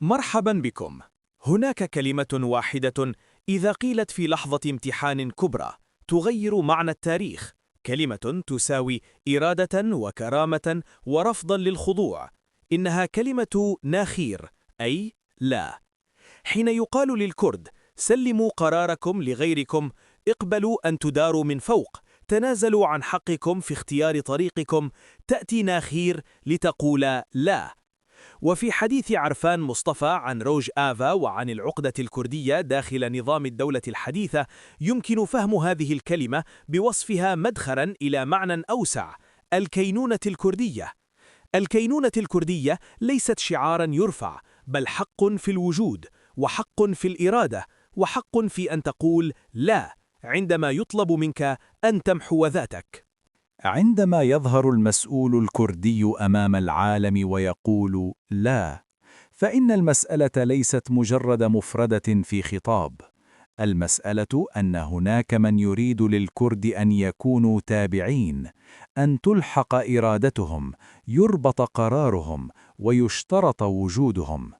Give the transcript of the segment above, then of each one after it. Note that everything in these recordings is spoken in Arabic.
مرحبا بكم. هناك كلمة واحدة إذا قيلت في لحظة امتحان كبرى تغير معنى التاريخ، كلمة تساوي إرادة وكرامة ورفضا للخضوع. إنها كلمة ناخير، أي لا. حين يقال للكرد سلموا قراركم لغيركم، اقبلوا أن تداروا من فوق، تنازلوا عن حقكم في اختيار طريقكم، تأتي ناخير لتقول لا. وفي حديث عرفان مصطفى عن روج آفا وعن العقدة الكردية داخل نظام الدولة الحديثة، يمكن فهم هذه الكلمة بوصفها مدخلا إلى معنى أوسع: الكينونة الكردية. الكينونة الكردية ليست شعارا يرفع، بل حق في الوجود، وحق في الإرادة، وحق في أن تقول لا عندما يطلب منك أن تمحو ذاتك. عندما يظهر المسؤول الكردي أمام العالم ويقول لا، فإن المسألة ليست مجرد مفردة في خطاب. المسألة أن هناك من يريد للكرد أن يكونوا تابعين، أن تلحق إرادتهم، يربط قرارهم، ويشترط وجودهم.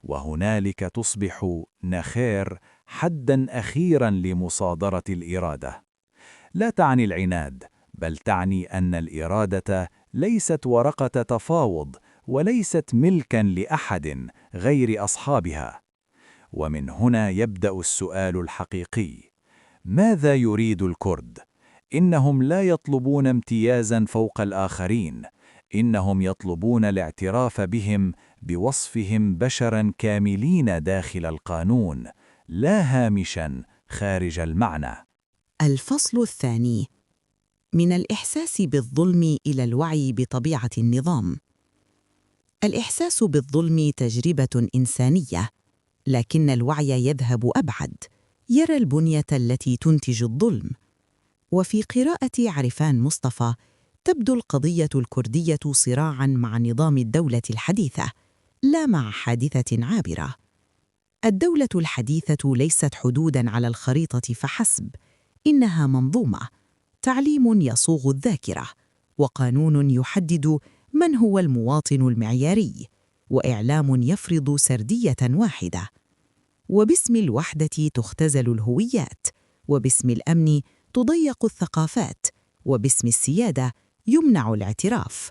وهنالك تصبح نخير حداً أخيراً لمصادرة الإرادة. لا تعني العناد، بل تعني أن الإرادة ليست ورقة تفاوض، وليست ملكاً لأحد غير أصحابها. ومن هنا يبدأ السؤال الحقيقي: ماذا يريد الكرد؟ إنهم لا يطلبون امتيازاً فوق الآخرين، إنهم يطلبون الاعتراف بهم بوصفهم بشراً كاملين داخل القانون، لا هامشاً خارج المعنى. الفصل الثاني: من الإحساس بالظلم إلى الوعي بطبيعة النظام. الإحساس بالظلم تجربة إنسانية، لكن الوعي يذهب أبعد، يرى البنية التي تنتج الظلم. وفي قراءة عرفان مصطفى تبدو القضية الكردية صراعاً مع نظام الدولة الحديثة، لا مع حادثة عابرة. الدولة الحديثة ليست حدوداً على الخريطة فحسب، إنها منظومة، تعليم يصوغ الذاكرة، وقانون يحدد من هو المواطن المعياري، وإعلام يفرض سردية واحدة. وباسم الوحدة تختزل الهويات، وباسم الأمن تضيق الثقافات، وباسم السيادة يمنع الاعتراف.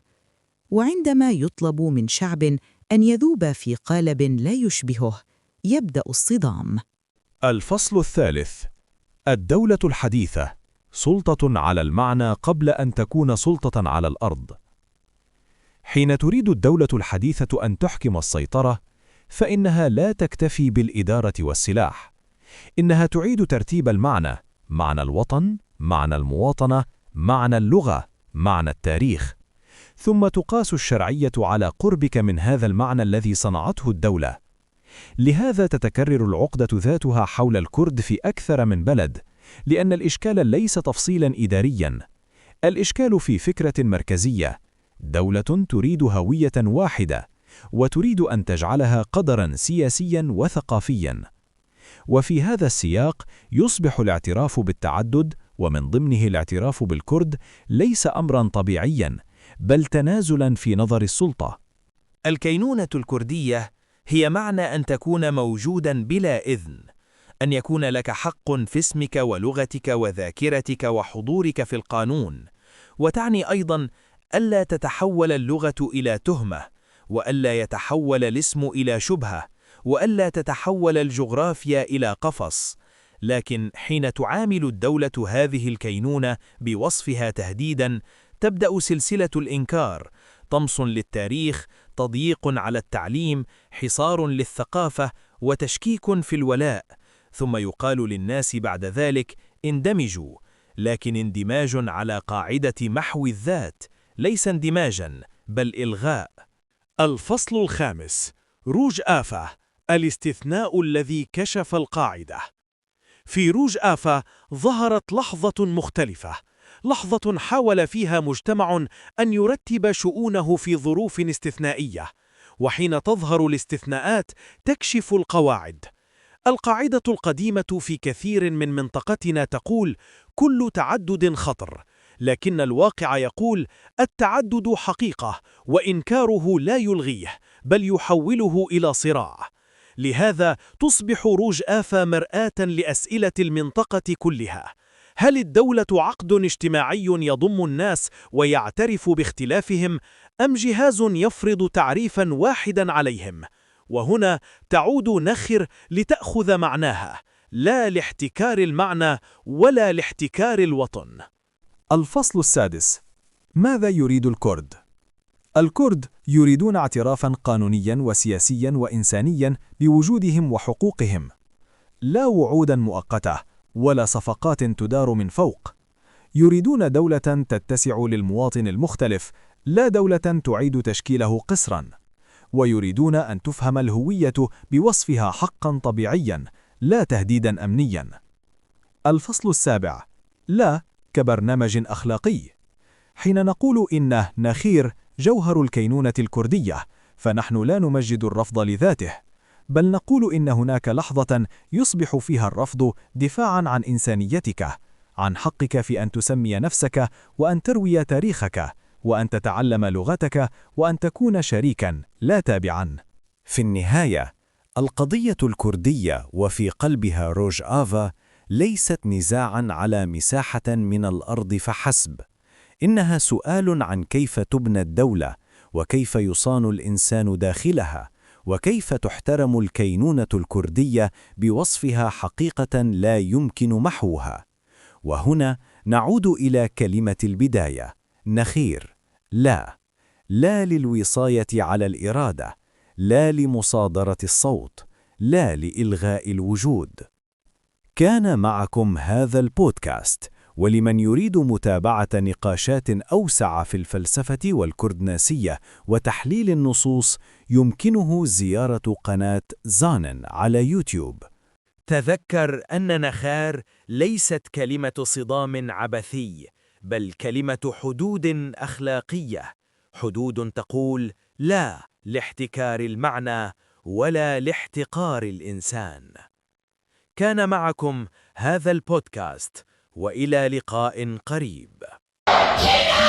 وعندما يطلب من شعب أن يذوب في قالب لا يشبهه، يبدأ الصدام. الفصل الثالث: الدولة الحديثة سلطة على المعنى قبل أن تكون سلطة على الأرض. حين تريد الدولة الحديثة أن تحكم السيطرة، فإنها لا تكتفي بالإدارة والسلاح. إنها تعيد ترتيب المعنى: معنى الوطن، معنى المواطنة، معنى اللغة، معنى التاريخ. ثم تقاس الشرعية على قربك من هذا المعنى الذي صنعته الدولة. لهذا تتكرر العقدة ذاتها حول الكرد في أكثر من بلد، لأن الإشكال ليس تفصيلاً إدارياً. الإشكال في فكرة مركزية: دولة تريد هوية واحدة، وتريد أن تجعلها قدراً سياسياً وثقافياً. وفي هذا السياق يصبح الاعتراف بالتعدد، ومن ضمنه الاعتراف بالكرد، ليس أمراً طبيعياً، بل تنازلاً في نظر السلطة. الكينونة الكردية هي معنى أن تكون موجوداً بلا إذن، أن يكون لك حق في اسمك ولغتك وذاكرتك وحضورك في القانون. وتعني أيضاً ألا تتحول اللغة إلى تهمة، وألا يتحول الاسم إلى شبهة، وألا تتحول الجغرافيا إلى قفص. لكن حين تعامل الدولة هذه الكينونة بوصفها تهديداً، تبدأ سلسلة الإنكار: طمس للتاريخ، تضييق على التعليم، حصار للثقافة، وتشكيك في الولاء. ثم يقال للناس بعد ذلك: اندمجوا، لكن اندماج على قاعدة محو الذات، ليس اندماجاً بل إلغاء. الفصل الخامس: روج آفا، الاستثناء الذي كشف القاعدة. في روج آفا ظهرت لحظة مختلفة، لحظة حاول فيها مجتمع أن يرتب شؤونه في ظروف استثنائية، وحين تظهر الاستثناءات تكشف القواعد. القاعدة القديمة في كثير من منطقتنا تقول: كل تعدد خطر، لكن الواقع يقول: التعدد حقيقة، وإنكاره لا يلغيه، بل يحوله إلى صراع. لهذا تصبح روج آفا مرآة لأسئلة المنطقة كلها. هل الدولة عقد اجتماعي يضم الناس ويعترف باختلافهم، أم جهاز يفرض تعريفا واحدا عليهم؟ وهنا تعود نخر لتأخذ معناها، لا لاحتكار المعنى ولا لاحتكار الوطن. الفصل السادس: ماذا يريد الكرد؟ الكرد يريدون اعترافا قانونيا وسياسيا وإنسانيا بوجودهم وحقوقهم، لا وعودا مؤقتة ولا صفقات تدار من فوق. يريدون دولة تتسع للمواطن المختلف، لا دولة تعيد تشكيله قسرا. ويريدون أن تفهم الهوية بوصفها حقا طبيعيا، لا تهديدا أمنيا. الفصل السابع: لا كبرنامج أخلاقي. حين نقول إنه نخير جوهر الكينونة الكردية، فنحن لا نمجد الرفض لذاته، بل نقول إن هناك لحظة يصبح فيها الرفض دفاعا عن إنسانيتك، عن حقك في أن تسمي نفسك وأن تروي تاريخك وأن تتعلم لغتك وأن تكون شريكا لا تابعا. في النهاية، القضية الكردية وفي قلبها روج آفا ليست نزاعا على مساحة من الأرض فحسب، إنها سؤال عن كيف تبنى الدولة، وكيف يصان الإنسان داخلها، وكيف تحترم الكينونة الكردية بوصفها حقيقة لا يمكن محوها. وهنا نعود إلى كلمة البداية: نخير. لا للوصاية على الإرادة، لا لمصادرة الصوت، لا لإلغاء الوجود. كان معكم هذا البودكاست، ولمن يريد متابعة نقاشات أوسع في الفلسفة والكردناسية وتحليل النصوص، يمكنه زيارة قناة زانن على يوتيوب. تذكر أن نخار ليست كلمة صدام عبثي، بل كلمة حدود أخلاقية، حدود تقول لا لاحتكار المعنى ولا لاحتقار الإنسان. كان معكم هذا البودكاست، وإلى لقاء قريب. كده!